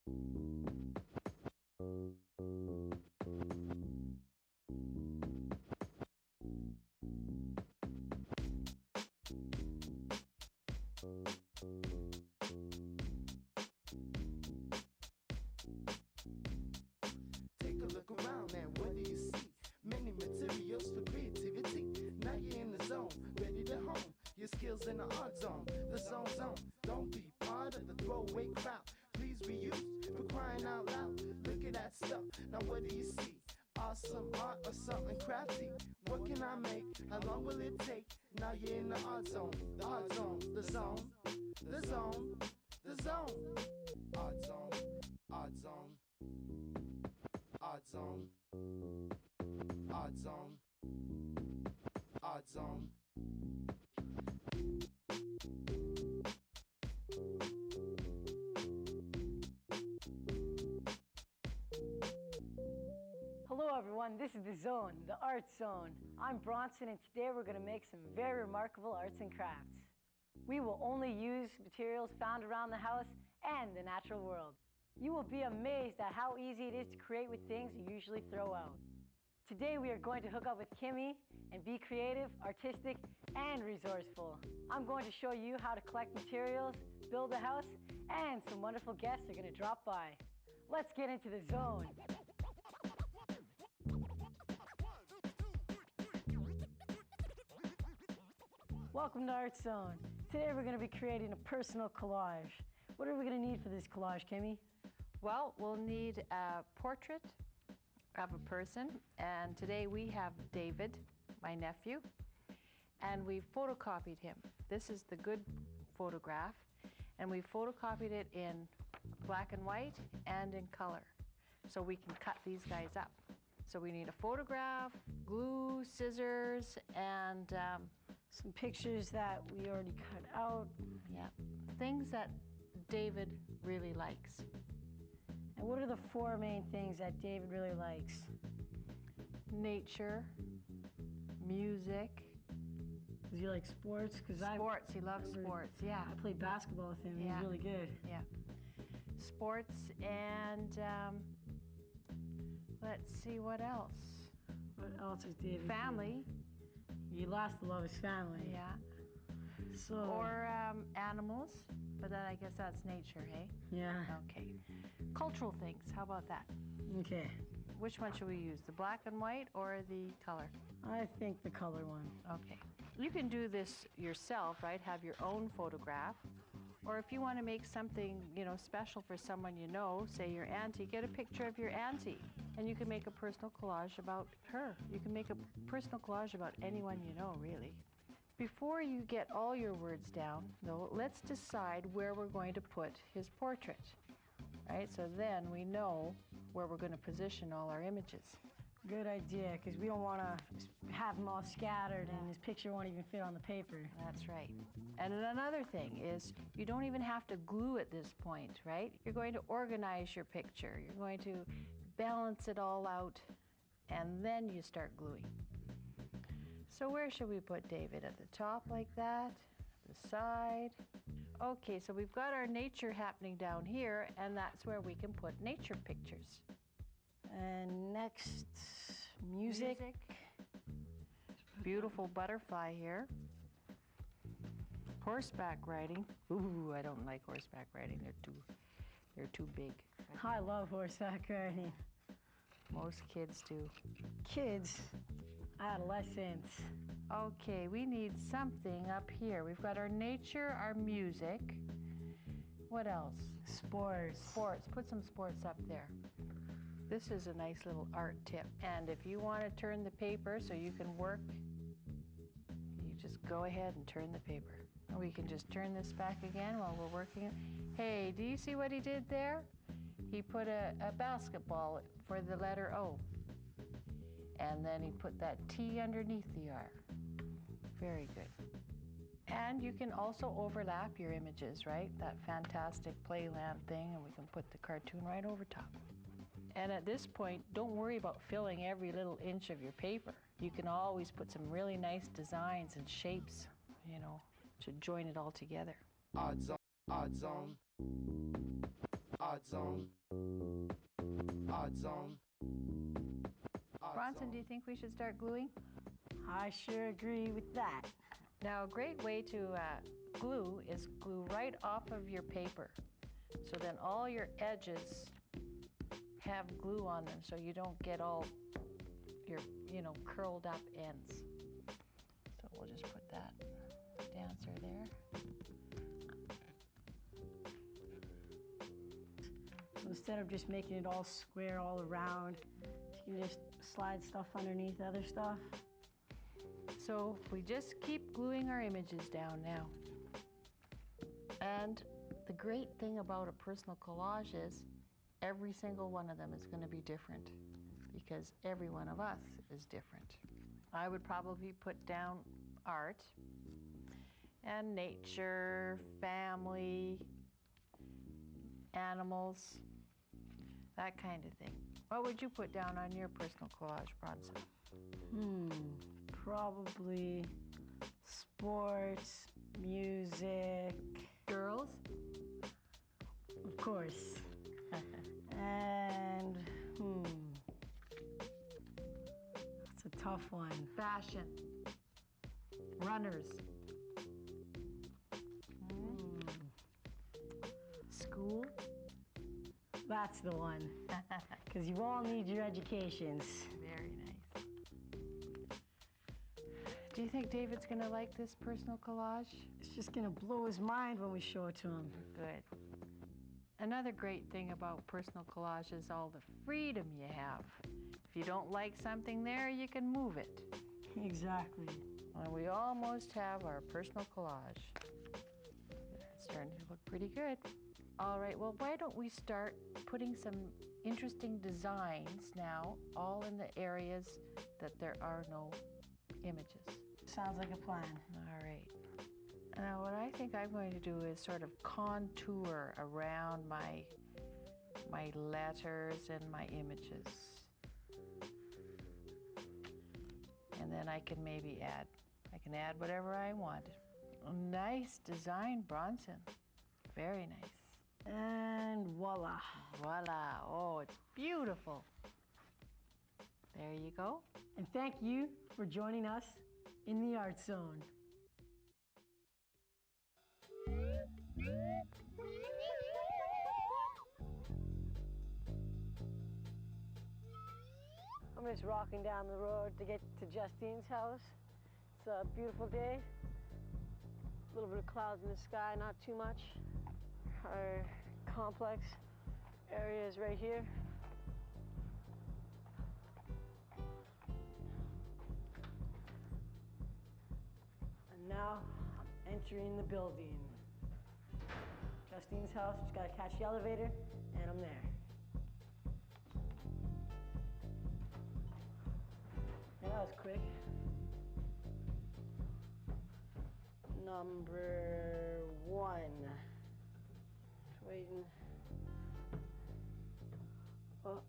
Take a look around and what do you see? Many materials for creativity. Now you're in the zone, ready to hone your skills in the art zone. The zone. Don't be part of the throwaway crowd. Please reuse for crying out loud. Look at that stuff. Now what do you see? Awesome art or something crafty. What can I make? How long will it take? Now you're in the art zone. The art zone. The zone. The zone. The zone. Art zone. Art zone. Art zone. Art zone. Art zone. Hello everyone, this is The Zone, the Art Zone. I'm Bronson and today we're going to make some very remarkable arts and crafts. We will only use materials found around the house and the natural world. You will be amazed at how easy it is to create with things you usually throw out. Today we are going to hook up with Kimmy and be creative, artistic, and resourceful. I'm going to show you how to collect materials, build a house, and some wonderful guests are going to drop by. Let's get into the zone. Welcome to Art Zone. Today we're going to be creating a personal collage. What are we going to need for this collage, Kimmy? Well, we'll need a portrait of a person, and today we have David, my nephew, and we've photocopied him. This is the good photograph, and we photocopied it in black and white and in color, so we can cut these guys up. So we need a photograph, glue, scissors, and some pictures that we already cut out. Yeah, things that David really likes. And what are the four main things that David really likes? Nature, music. Does he like sports? Sports, he loves sports, yeah. I played basketball with him, yeah. He's really good. Yeah. Sports and, let's see, what else? What else is David? Family. He lost to love his family. Yeah. So. Or animals, but then I guess that's nature, hey? Yeah. Okay. Cultural things, how about that? Okay. Which one should we use, the black and white or the color? I think the color one. Okay. You can do this yourself, right? Have your own photograph. Or if you want to make something, special for someone you know, say your auntie, get a picture of your auntie. And you can make a personal collage about her. You can make a personal collage about anyone you know, really. Before you get all your words down, though, let's decide where we're going to put his portrait, right? So then we know where we're going to position all our images. Good idea, because we don't want to have them all scattered and his picture won't even fit on the paper. That's right. And another thing is you don't even have to glue at this point, right? You're going to organize your picture. You're going to balance it all out, and then you start gluing. So where should we put David? At the top like that? The side? Okay, so we've got our nature happening down here, and that's where we can put nature pictures. And next, music. Beautiful butterfly here. Horseback riding. Ooh, I don't like horseback riding. They're too big. I love horseback riding. Most kids do. Kids, adolescents. Okay, we need something up here. We've got our nature, our music. What else? Sports. Sports. Put some sports up there. This is a nice little art tip. And if you want to turn the paper so you can work, you just go ahead and turn the paper. And we can just turn this back again while we're working. Hey, do you see what he did there? He put a basketball for the letter O. And then he put that T underneath the R. Very good. And you can also overlap your images, right? That fantastic playland thing, and we can put the cartoon right over top. And at this point, don't worry about filling every little inch of your paper. You can always put some really nice designs and shapes, to join it all together. Art zone. Art zone. Art Art zone. Art zone. Bronson, do you think we should start gluing? I sure agree with that. Now, a great way to glue is glue right off of your paper. So then all your edges have glue on them so you don't get all your, curled up ends. So we'll just put that dancer there. So instead of just making it all square all around, you can just slide stuff underneath other stuff. So we just keep gluing our images down now. And the great thing about a personal collage is every single one of them is going to be different because every one of us is different. I would probably put down art and nature, family, animals, that kind of thing. What would you put down on your personal collage, Bronson? Probably sports, music. Girls? Of course. And, that's a tough one. Fashion. Runners. School? That's the one. Because you all need your educations. Very nice. Do you think David's going to like this personal collage? It's just going to blow his mind when we show it to him. Good. Another great thing about personal collage is all the freedom you have. If you don't like something there, you can move it. Exactly. And we almost have our personal collage. It's starting to look pretty good. All right, well, why don't we start putting some interesting designs now, all in the areas that there are no images. Sounds like a plan. All right. Now, what I think I'm going to do is sort of contour around my letters and my images. And then I can maybe add whatever I want. Nice design, Bronson. Very nice. And voila. Voila. Oh, it's beautiful. There you go. And thank you for joining us in the Art Zone. I'm just rocking down the road to get to Justine's house. It's a beautiful day. A little bit of clouds in the sky, not too much. Our complex area is right here. And now I'm entering the building. Justine's house, just gotta catch the elevator, and I'm there. Yeah, that was quick. Number 1. Just waiting. Oh.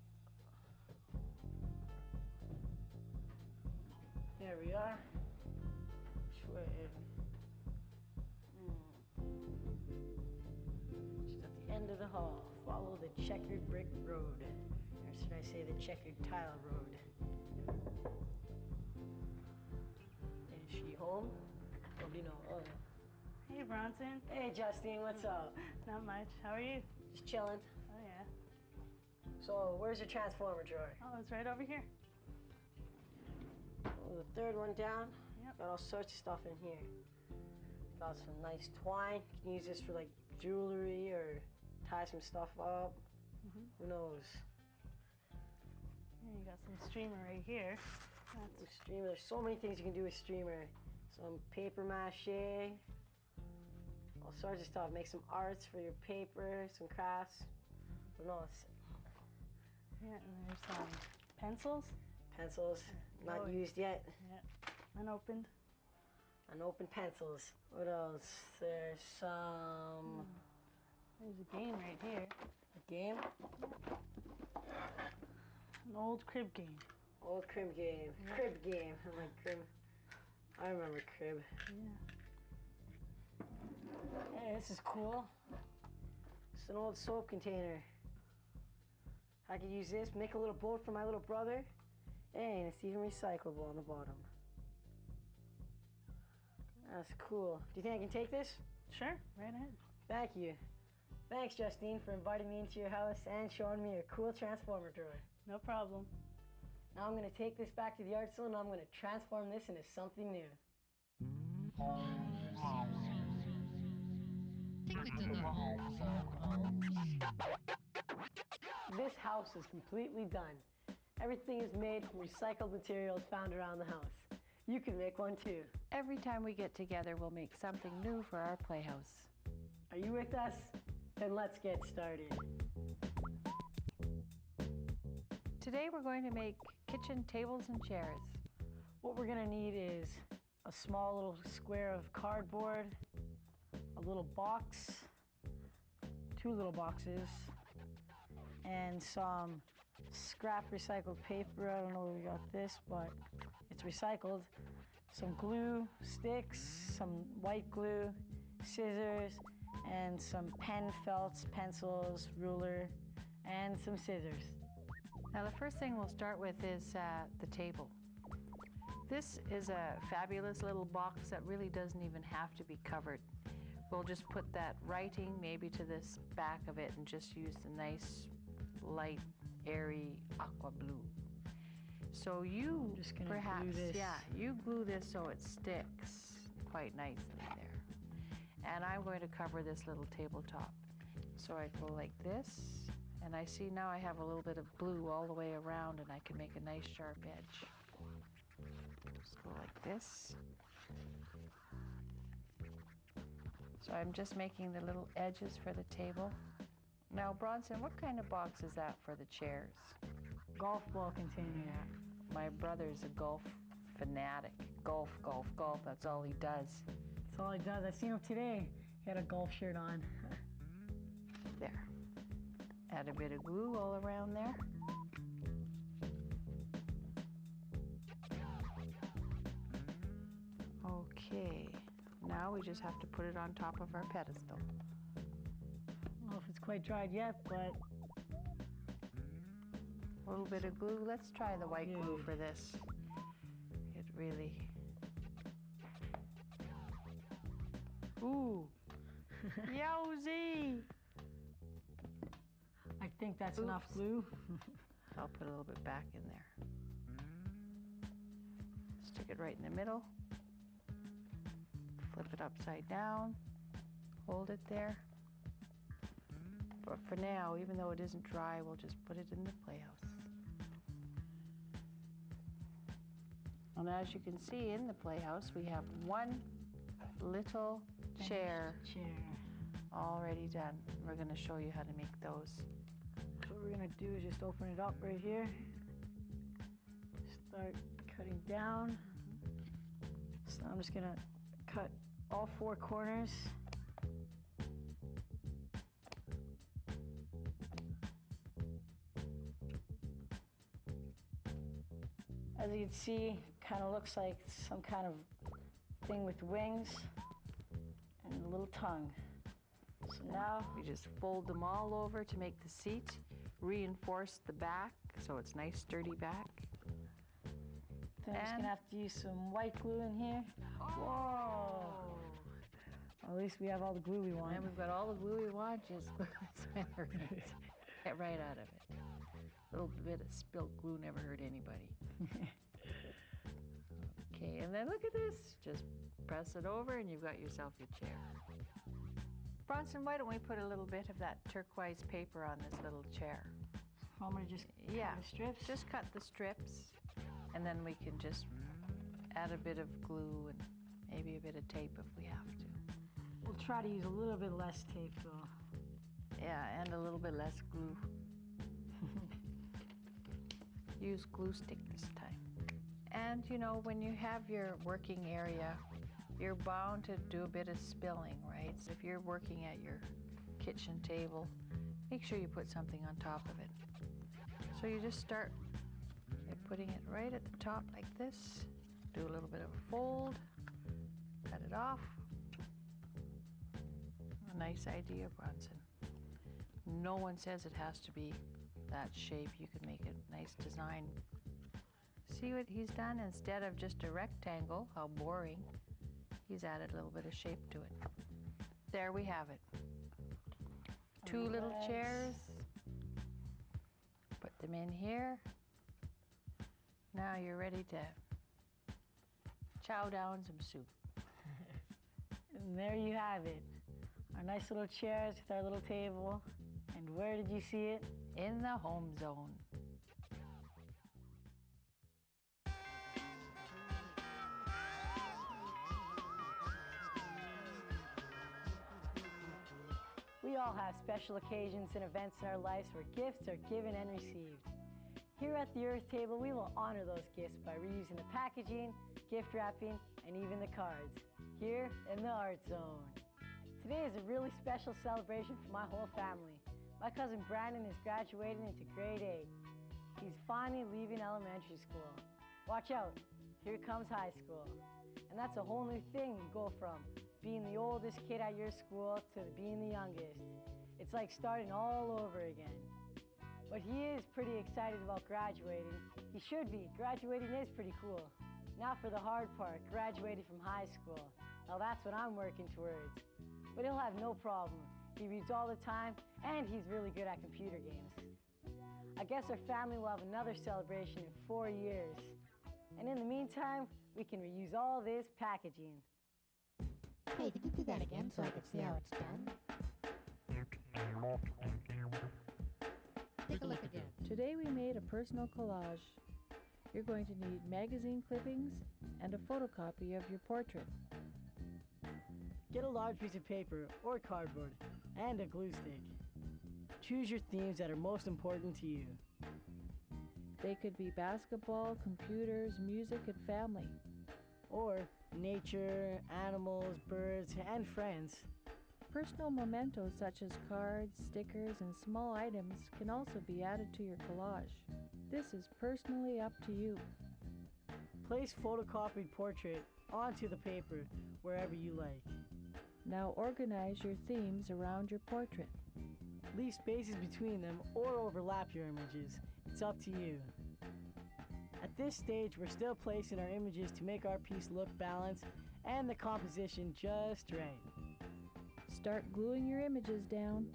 There we are. Just waiting. Just at the end of the hall. Follow the checkered brick road. Or should I say the checkered tile road? Is she home? Nobody know. Oh. Hey, Bronson. Hey, Justine, what's up? Not much. How are you? Just chilling. Oh, yeah. So, where's your transformer drawer? Oh, it's right over here. Oh, the third one down. Yep. Got all sorts of stuff in here. Got some nice twine. You can use this for like jewelry or tie some stuff up. Who knows? Yeah, you got some streamer right here. That's streamer. There's so many things you can do with streamer. Some paper mache. All sorts of stuff. Make some arts for your paper, some crafts. Who knows? Yeah, and there's some pencils. Pencils. Not Oh, used yet. Yeah, unopened. Unopened pencils. What else? There's some... There's a game right here. A game? An old crib game. Old crib game. Yeah. Crib game. I'm like crib. I remember crib. Yeah. Hey, this is cool. It's an old soap container. I could use this, make a little boat for my little brother, and it's even recyclable on the bottom. That's cool. Do you think I can take this? Sure, right ahead. Thank you. Thanks, Justine, for inviting me into your house and showing me a cool transformer drawer. No problem. Now I'm going to take this back to the art salon and I'm going to transform this into something new. This house is completely done. Everything is made from recycled materials found around the house. You can make one too. Every time we get together, we'll make something new for our playhouse. Are you with us? Then let's get started. Today we're going to make kitchen tables and chairs. What we're gonna need is a small little square of cardboard, a little box, 2 little boxes, and some scrap recycled paper. I don't know where we got this, but it's recycled. Some glue, sticks, some white glue, scissors, and some pen felts, pencils, ruler, and some scissors. Now the first thing we'll start with is the table. This is a fabulous little box that really doesn't even have to be covered. We'll just put that writing maybe to this back of it and just use the nice light airy aqua blue. So you I'm just gonna perhaps, glue this. yeah, you glue this so it sticks quite nicely there. And I'm going to cover this little tabletop. So I go like this, and I see now I have a little bit of glue all the way around and I can make a nice sharp edge. Just go like this. So I'm just making the little edges for the table. Now, Bronson, what kind of box is that for the chairs? Golf ball container. My brother's a golf fanatic. Golf, golf, golf, that's all he does. That's all he does. I seen him today. He had a golf shirt on. There. Add a bit of glue all around there. Okay, now we just have to put it on top of our pedestal. I don't know if it's quite dried yet, but A little bit of glue. Let's try the white glue Yay. for this. It really... Ooh! Yowzy! I think that's Oops. enough glue. I'll put a little bit back in there. Stick it right in the middle. Flip it upside down. Hold it there. But for now, even though it isn't dry, we'll just put it in the playhouse. And as you can see in the playhouse, we have one little chair already done. We're going to show you how to make those. So what we're gonna do is just open it up right here. Start cutting down. So I'm just gonna cut all 4 corners. As you can see, kind of looks like some kind of thing with wings and a little tongue. So now We just fold them all over to make the seat, reinforce the back so it's nice sturdy back. then I'm just And- gonna have to use some white glue in here. Whoa! At least we have all the glue we want. And we've got all the glue we want, just get right out of it. A little bit of spilled glue never hurt anybody. Okay, and then look at this. Just press it over and you've got yourself your chair. Bronson, why don't we put a little bit of that turquoise paper on this little chair? I'm gonna just Yeah, cut the strips. just cut the strips, and then we can just add a bit of glue and maybe a bit of tape if we have to. We'll try to use a little bit less tape though. Yeah, and a little bit less glue. Use glue stick this time. And you know, when you have your working area, you're bound to do a bit of spilling, right? So if you're working at your kitchen table, make sure you put something on top of it. So you just start by putting it right at the top like this. Do a little bit of a fold, cut it off. A nice idea, Bronson. No one says it has to be that shape, you can make a nice design. See what he's done? Instead of just a rectangle, how boring, he's added a little bit of shape to it. There we have it. Two little chairs. Put them in here. Now you're ready to chow down some soup. And there you have it. Our nice little chairs with our little table. And where did you see it? In the home zone. We all have special occasions and events in our lives where gifts are given and received. Here at the Earth Table, we will honor those gifts by reusing the packaging, gift wrapping, and even the cards, here in the Art Zone. Today is a really special celebration for my whole family. My cousin Brandon is graduating into grade 8. He's finally leaving elementary school. Watch out, here comes high school. And that's a whole new thing. You go from being the oldest kid at your school to being the youngest. It's like starting all over again. But he is pretty excited about graduating. He should be. Graduating is pretty cool. Now for the hard part, graduating from high school. Now that's what I'm working towards. But he'll have no problem. He reads all the time, and he's really good at computer games. I guess our family will have another celebration in 4 years. And in the meantime, we can reuse all this packaging. Hey, could you do that again so I can see how it's done? Take a look again. Today we made a personal collage. You're going to need magazine clippings and a photocopy of your portrait. Get a large piece of paper or cardboard and a glue stick. Choose your themes that are most important to you. They could be basketball, computers, music, and family. Or nature, animals, birds, and friends. Personal mementos such as cards, stickers, and small items can also be added to your collage. This is personally up to you. Place photocopied portrait onto the paper wherever you like. Now organize your themes around your portrait. Leave spaces between them or overlap your images. It's up to you. At this stage, we're still placing our images to make our piece look balanced and the composition just right. Start gluing your images down.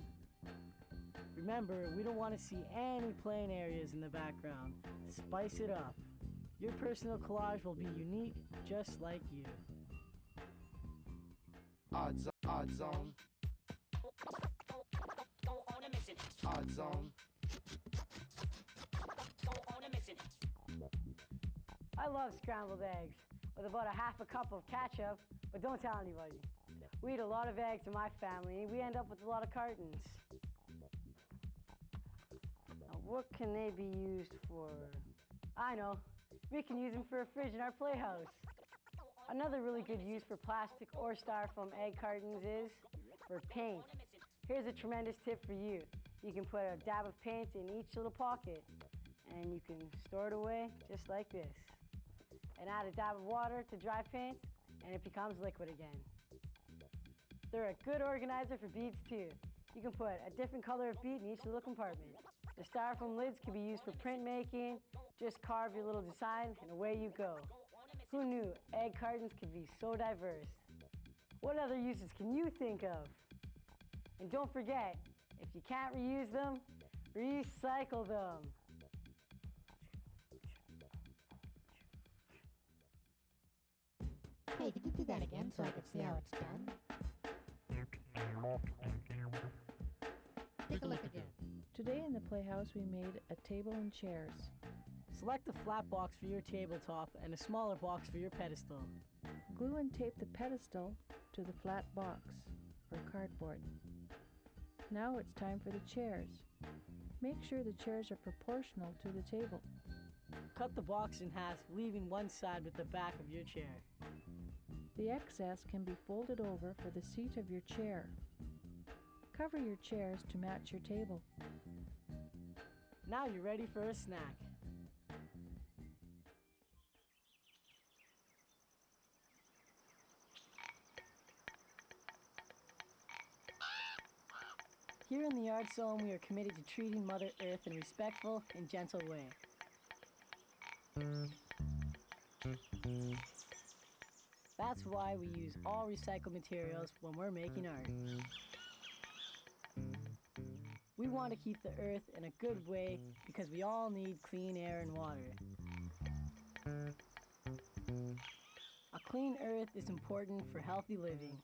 Remember, we don't want to see any plain areas in the background. Spice it up. Your personal collage will be unique, just like you. Odd zone. Odd zone. Odd zone. I love scrambled eggs with about a half a cup of ketchup, but don't tell anybody. We eat a lot of eggs in my family, and we end up with a lot of cartons. Now, what can they be used for? I know. We can use them for a fridge in our playhouse. Another really good use for plastic or styrofoam egg cartons is for paint. Here's a tremendous tip for you. You can put a dab of paint in each little pocket, and you can store it away just like this. And add a dab of water to dry paint, and it becomes liquid again. They're a good organizer for beads too. You can put a different color of bead in each little compartment. The styrofoam lids can be used for printmaking. Just carve your little design, and away you go. Who knew egg cartons could be so diverse? What other uses can you think of? And don't forget, if you can't reuse them, recycle them. Hey, could you do that again so I can see how it's done? Take a look again. Today in the Playhouse we made a table and chairs. Select a flat box for your tabletop and a smaller box for your pedestal. Glue and tape the pedestal to the flat box or cardboard. Now it's time for the chairs. Make sure the chairs are proportional to the table. Cut the box in half, leaving one side with the back of your chair. The excess can be folded over for the seat of your chair. Cover your chairs to match your table. Now you're ready for a snack. Here in the Art Zone, we are committed to treating Mother Earth in a respectful and gentle way. That's why we use all recycled materials when we're making art. We want to keep the Earth in a good way because we all need clean air and water. A clean Earth is important for healthy living,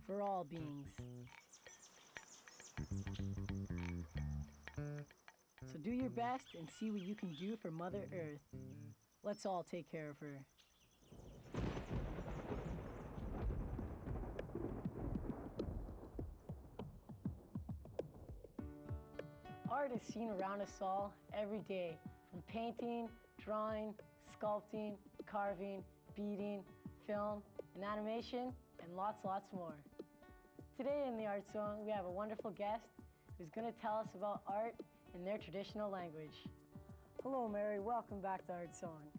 for all beings. So do your best and see what you can do for Mother Earth. Let's all take care of her. Art is seen around us all every day, from painting, drawing, sculpting, carving, beading, film, and animation, and lots more. Today in the Art Zone, we have a wonderful guest who's going to tell us about art in their traditional language. Hello, Mary. Welcome back to Art Zone.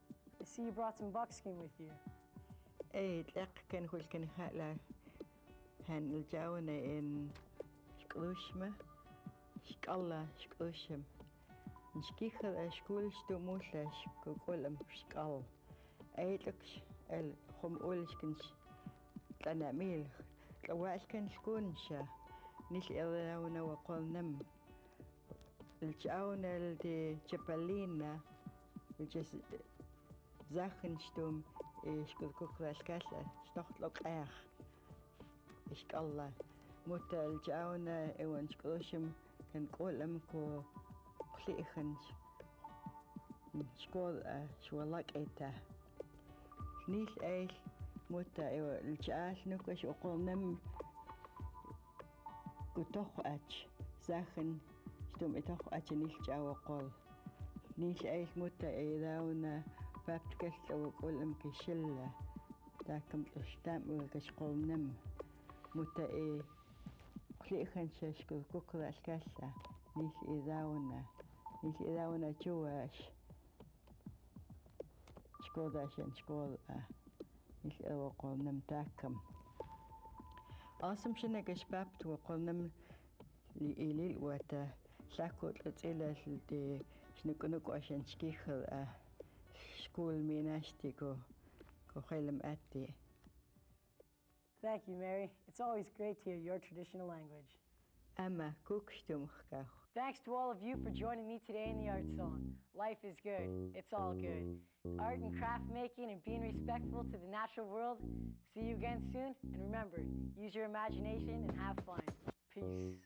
I see you brought some buckskin with you. Kan hulken hala han jauna in sklushma skalla sklushim skikhal skulstu mulla skulam skal eilaks el khum ulskins tanamil tawalkan skunsha nil elawna wa qolnam الجاونا الدي جبالينا الجس زاخنشتم إشكل كوكلا الكاسة شنخلق آخ إشك الله موتا الجاونا إيوان شكوشم كان قولم كو قليخنش شكول شوالك إيتا نيل إيل موتا إيوان الجاال نكوش وقولنم كتوخ أتش زاخن شتم إتوخ أتش نيل جاو قول نيل إيل موتا إيداونا بابتكش وقولم كشلة تاكم تشتام وكشقول نم موتا إيه قليخنش شكول كوكلا الكاسة نيل إذاونا جواش شكول داشن شكول نيل وقول نم تاكم أصم شنكش بابت وقول نم لإليل واتا ساكوت لتسيلا دي شنكونكو عشان شكيخل شكول ميناشتي كو خيلم أتي. Thank you, Mary. It's always great to hear your traditional language. أما كوكشتم خكاخ. Thanks to all of you for joining me today in the Art Zone. Life is good. It's all good. Art and craft making and being respectful to the natural world. See you again soon. And remember, use your imagination and have fun. Peace.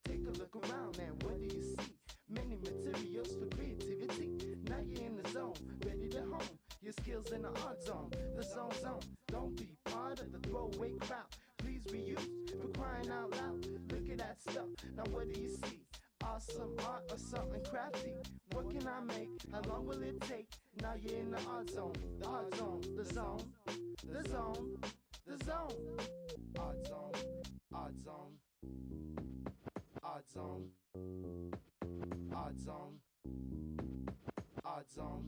Take a look around and what do you see? Many materials for creativity. Now you're in the zone, ready to hone your skills in the art zone. The zone. Don't be part of the throwaway crowd. Please reuse for crying out loud. Look at that stuff. Now what do you see? Awesome art or something crafty. What can I make? How long will it take? Now you're in the art zone. The art zone. The zone. The zone. The zone. Art zone. Art zone. Art zone. Art zone. Art zone.